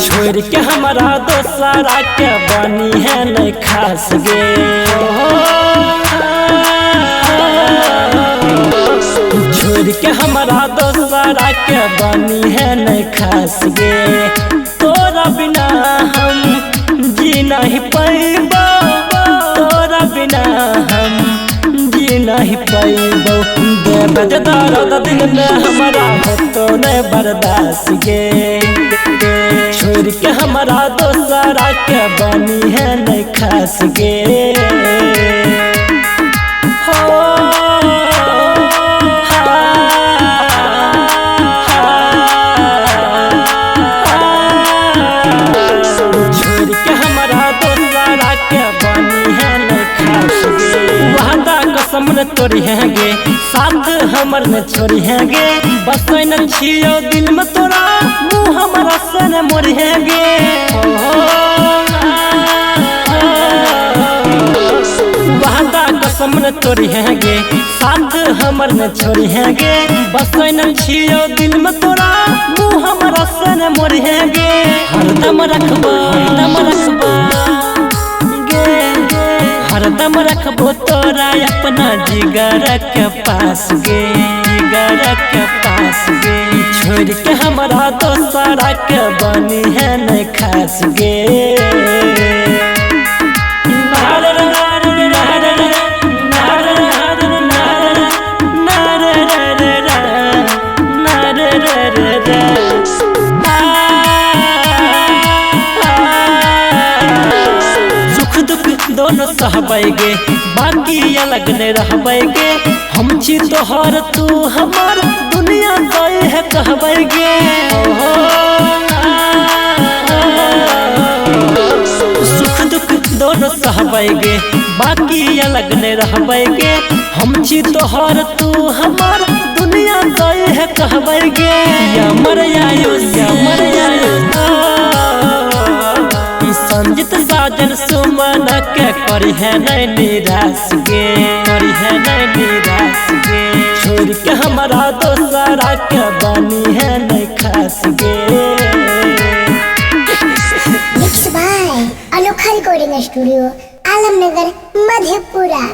छोड़ के हमारा दोसरा के बनी है नहीं खास गे। छोड़ के हमारा दोसरा के बनी है नहीं खास गे। तोरा बिना हम जी नहीं पैबो, तोरा बिना हम जी नहीं पैबो। दे दर्द दिल में हमारा हो तो नहीं बर्दाश्त गे। छोड़ के हमारा दोसरा के बनी है नहीं खास गे। हमने तोरी है गे, साथ हमर ने छोड़ी है गे। बस न छियो दिल में तोरा, मुँह हमारा सन मोरी है गे। वादा कसम ने तोरी है गे, साथ हमर ने छोड़ी है गे। बस न छियो दिल में तोरा, मुँह हमारा सन मोरी है गे। हरदम रखबो, हरदम रखबो, हरदम रखबो तोरा अपना जिगर के पास गे, जिगर के पास गे। छोड़ के हमारा दोसरा के बनी है नहीं खास गे। दोनों सहबैगे बाकी अलग नहीं रहबैगे। हम छी तोहर तू हमार, दुनिया गए है कहबैगे। सुख दुख दोनों सहबैगे बाकी अलग नहीं रहबैगे। हम छी तोहर तू हमार, दुनिया गए है कहबैगे। या मर आयुष, या मर आयुष। संजित साजन सुमन के करी है नहीं निराश गे, करी है नहीं निराश गे। छोड़ के हमारा दोसरा के बनी है नहीं खास गे। मिक्स बाय अनोखा रिकॉर्डिंग स्टूडियो, आलमनगर, मधेपुरा।